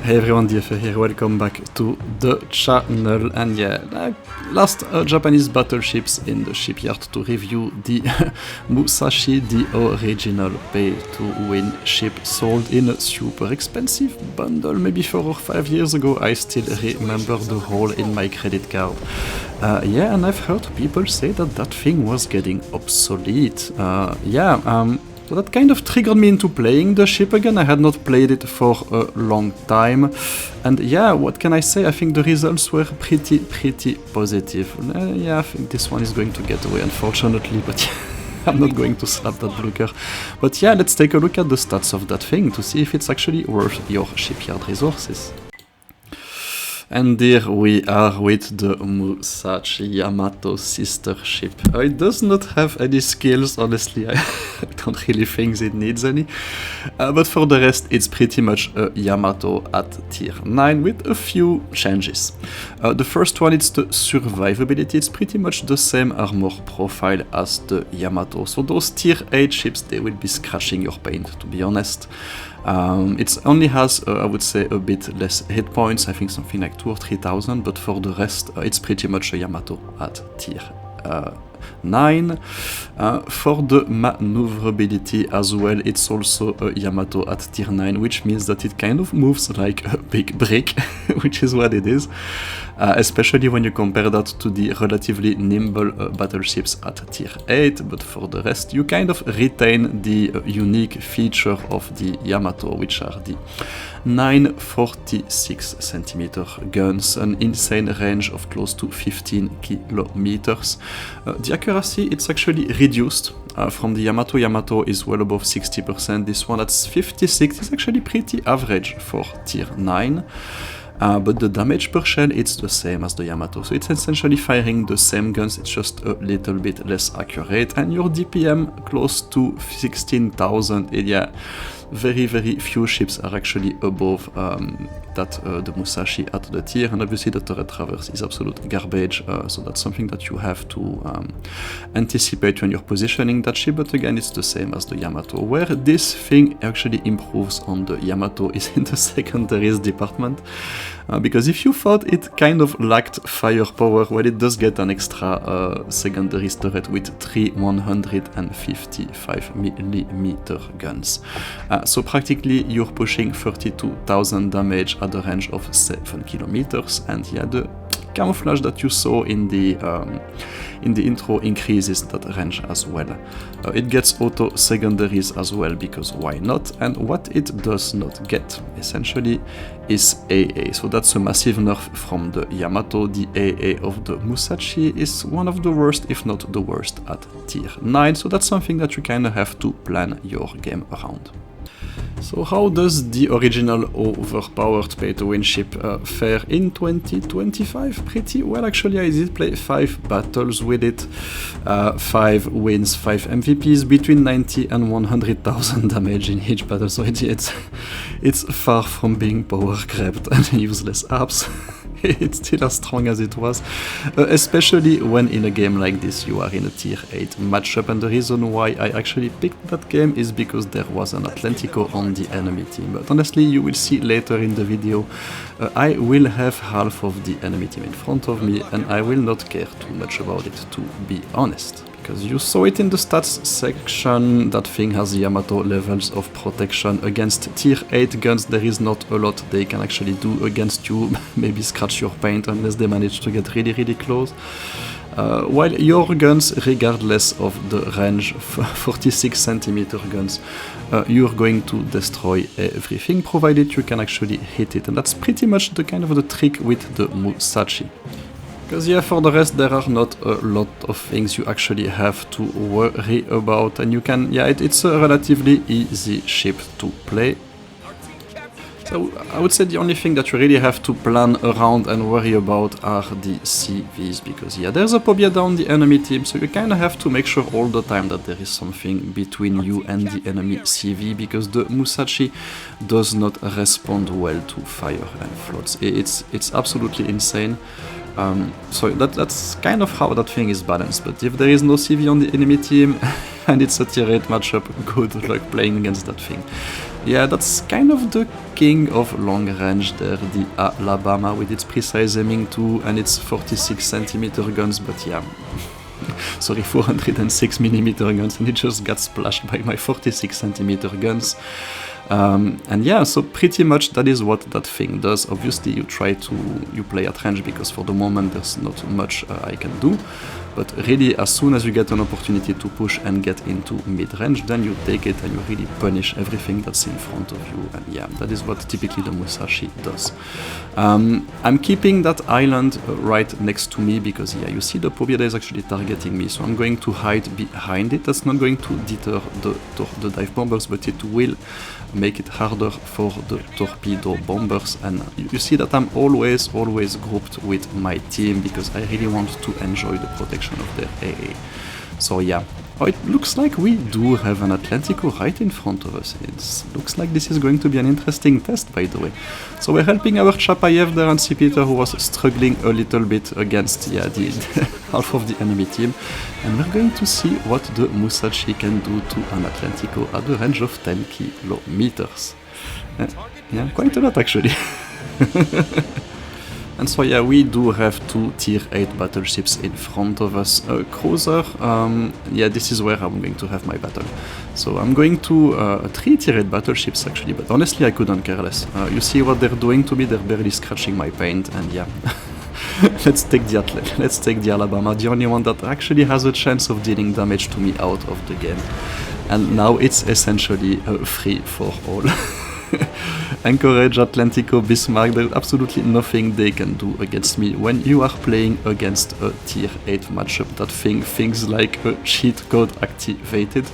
Hey everyone, DFA here, welcome back to the channel. And yeah, last Japanese battleships in the shipyard to review the Musashi, the original pay-to-win ship sold in a super expensive bundle maybe 4 or 5 years ago. I still remember the hole in my credit card. Yeah, and I've heard people say that that thing was getting obsolete. So that kind of triggered me into playing the ship again. I had not played it for a long time. And yeah, what can I say? I think the results were pretty positive. Yeah, I think this one is going to get away, unfortunately, but I'm not going to slap that blocker. But yeah, let's take a look at the stats of that thing to see if it's actually worth your shipyard resources. And here we are with the Musashi Yamato sister ship. It does not have any skills, honestly. I don't really think it needs any. But for the rest, it's pretty much a Yamato at tier 9 with a few changes. The first one is the survivability. It's pretty much the same armor profile as the Yamato. So those tier 8 ships, they will be scratching your paint, to be honest. It only has, I would say, a bit less hit points, I think something like 2,000 or 3,000, but for the rest, it's pretty much a Yamato at tier 9. For the maneuverability as well, it's also a Yamato at tier 9, which means that it kind of moves like a big brick, which is what it is. Especially when you compare that to the relatively nimble battleships at tier 8, but for the rest you kind of retain the unique feature of the Yamato, which are the 946 centimeter guns, an insane range of close to 15 kilometers. The accuracy, it's actually reduced from the Yamato. Yamato is well above 60%, this one at 56 is actually pretty average for tier 9. But the damage per shell, it's the same as the Yamato, so it's essentially firing the same guns, it's just a little bit less accurate, and your DPM close to 16,000, yeah, very few ships are actually above the Musashi at the tier, and obviously the turret traverse is absolute garbage, so that's something that you have to anticipate when you're positioning that ship, but again it's the same as the Yamato. Where this thing actually improves on the Yamato is in the secondaries department, because if you thought it kind of lacked firepower, well, it does get an extra secondary turret with 3 155mm guns. So practically you're pushing 32,000 damage at the range of 7 kilometers, and yeah, the camouflage that you saw in the intro increases that range as well. It gets auto secondaries as well, because why not? And what it does not get essentially is AA, so that's a massive nerf from the Yamato. The AA of the Musashi is one of the worst, if not the worst, at tier 9, so that's something that you kind of have to plan your game around. So how does the original overpowered pay-to-win ship fare in 2025? Pretty well, actually. I did play 5 battles with it, 5 wins, 5 MVPs, between 90 and 100,000 damage in each battle, so it's far from being power grabbed and useless apps. It's still as strong as it was, especially when in a game like this you are in a tier 8 matchup, and the reason why I actually picked that game is because there was an Atlantico on the enemy team, but honestly you will see later in the video, I will have half of the enemy team in front of me, and I will not care too much about it, to be honest. Because you saw it in the stats section, that thing has Yamato levels of protection against tier 8 guns. There is not a lot they can actually do against you, maybe scratch your paint unless they manage to get really close. While your guns, regardless of the range, 46 centimeter guns, you're going to destroy everything, provided you can actually hit it, and that's pretty much the kind of the trick with the Musashi. Because yeah, for the rest there are not a lot of things you actually have to worry about, and you can, yeah, it's a relatively easy ship to play. So I would say the only thing that you really have to plan around and worry about are the CVs, because yeah, there's a Pobia down the enemy team, so you kinda have to make sure all the time that there is something between you and the enemy CV, because the Musashi does not respond well to fire and floats. It's absolutely insane. So that's kind of how that thing is balanced, but if there is no CV on the enemy team and it's a tier 8 matchup, good luck playing against that thing. Yeah, that's kind of the king of long range there, the Alabama, with its precise aiming too and its 46cm guns, but yeah, sorry, 406mm guns, and it just got splashed by my 46cm guns. And yeah, so pretty much that is what that thing does. Obviously you play at range, because for the moment there's not much I can do, but really as soon as you get an opportunity to push and get into mid-range, then you take it and you really punish everything that's in front of you, and yeah, that is what typically the Musashi does. I'm keeping that island right next to me, because yeah, you see the Pobia is actually targeting me, so I'm going to hide behind it. That's not going to deter the dive bombers, but it will make it harder for the torpedo bombers, and you see that I'm always grouped with my team, because I really want to enjoy the protection of their AA. So yeah, it looks like we do have an Atlantico right in front of us. It looks like this is going to be an interesting test, by the way. So we're helping our Chapayev there and Peter, who was struggling a little bit against the half of the enemy team, and we're going to see what the Musashi can do to an Atlantico at the range of 10 kilometers. Yeah, quite a lot actually. And so yeah, we do have 2 tier 8 battleships in front of us. Cruiser, yeah, this is where I'm going to have my battle. So I'm going to 3 tier 8 battleships actually, but honestly I couldn't care less. You see what they're doing to me, they're barely scratching my paint, and yeah. Let's take the Alabama, the only one that actually has a chance of dealing damage to me out of the game. And now it's essentially free for all. Anchorage, Atlantico, Bismarck, there's absolutely nothing they can do against me when you are playing against a tier 8 matchup. That things like a cheat code activated.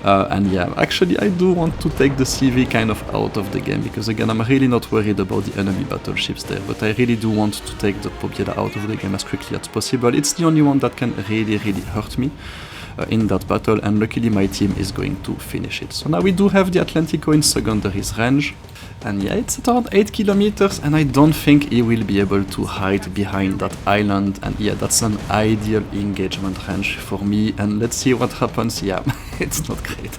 And yeah, actually I do want to take the CV kind of out of the game, because again, I'm really not worried about the enemy battleships there, but I really do want to take the Pobia out of the game as quickly as possible. It's the only one that can really hurt me in that battle, and luckily my team is going to finish it. So now we do have the Atlantico in secondary's range, and yeah, it's at around 8 kilometers, and I don't think he will be able to hide behind that island, and yeah, that's an ideal engagement range for me, and let's see what happens. Yeah, it's not great.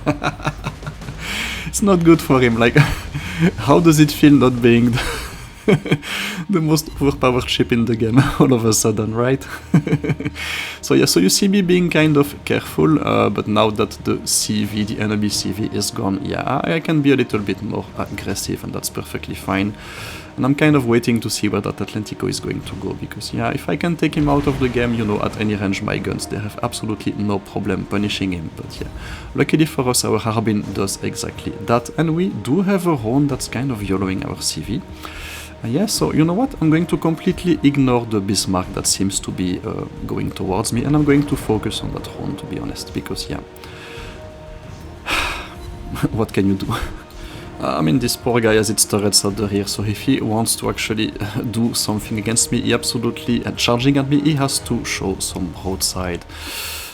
It's not good for him, like, how does it feel not being the most overpowered ship in the game all of a sudden, right? So yeah, so you see me being kind of careful, but now that the CV, the enemy CV is gone, yeah, I can be a little bit more aggressive, and that's perfectly fine. And I'm kind of waiting to see where that Atlantico is going to go, because yeah, if I can take him out of the game, you know, at any range my guns, they have absolutely no problem punishing him. But yeah, luckily for us, our Harbin does exactly that, and we do have a Rhone that's kind of YOLOing our CV. Yeah, so you know what, I'm going to completely ignore the Bismarck that seems to be going towards me, and I'm going to focus on that Rhone, to be honest, because yeah, what can you do? I mean, this poor guy has its turrets at the rear, so if he wants to actually do something against me, he absolutely, and charging at me, he has to show some roadside.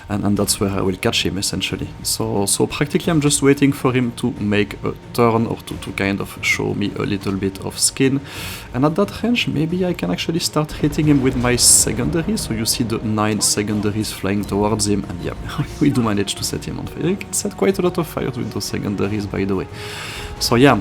And that's where I will catch him, essentially. So practically I'm just waiting for him to make a turn, or to kind of show me a little bit of skin. And at that range, maybe I can actually start hitting him with my secondary. So you see the 9 secondaries flying towards him, and yeah, we do manage to set him on fire. You can set quite a lot of fires with those secondaries, by the way. So yeah,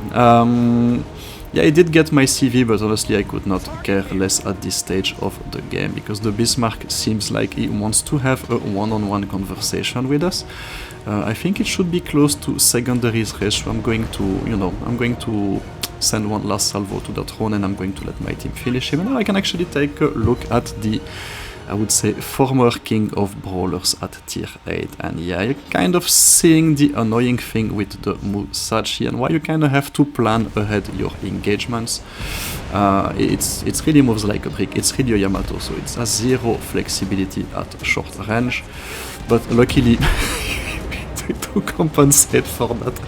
yeah, I did get my CV, but honestly I could not care less at this stage of the game, because the Bismarck seems like he wants to have a one-on-one conversation with us. I think it should be close to secondary's range, so I'm going to, you know, I'm going to send one last salvo to that Rhone, and I'm going to let my team finish him. And now I can actually take a look at the, I would say, former king of brawlers at tier 8. And yeah, you're kind of seeing the annoying thing with the Musashi, and why you kind of have to plan ahead your engagements. It really moves like a brick. It's really a Yamato, so it has zero flexibility at short range. But luckily, to compensate for that,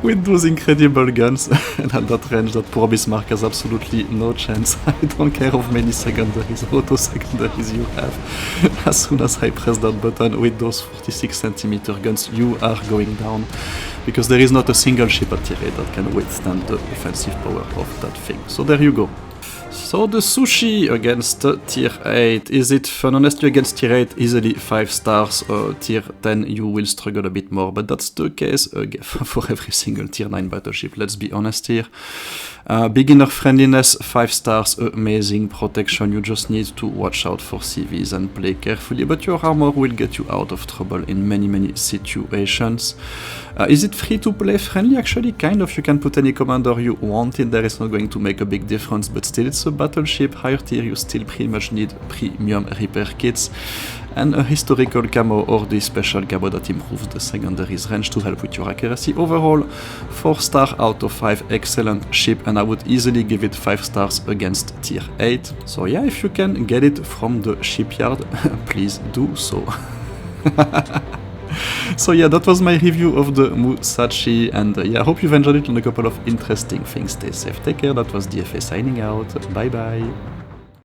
with those incredible guns, and at that range that poor Bismarck has absolutely no chance. I don't care how many secondaries, auto-secondaries you have. As soon as I press that button with those 46cm guns, you are going down, because there is not a single ship at tier 8 that can withstand the offensive power of that thing. So there you go. So the Sushi against tier 8. Is it fun? Honestly, against tier 8, easily 5 stars. Tier 10 you will struggle a bit more, but that's the case for every single tier 9 battleship, let's be honest here. Beginner friendliness, 5 stars, amazing protection. You just need to watch out for CVs and play carefully, but your armor will get you out of trouble in many situations. Is it free to play friendly? Actually, kind of. You can put any commander you want in there. It's not going to make a big difference, but still it's a battleship. Higher tier, you still pretty much need premium repair kits and a historical camo or the special camo that improves the secondaries range to help with your accuracy. Overall, 4 star out of 5, excellent ship, and I would easily give it 5 stars against tier 8. So yeah, if you can get it from the shipyard, please do so. So yeah, that was my review of the Musashi, and yeah, I hope you've enjoyed it. And a couple of interesting things. Stay safe, take care. That was DFA signing out. Bye bye.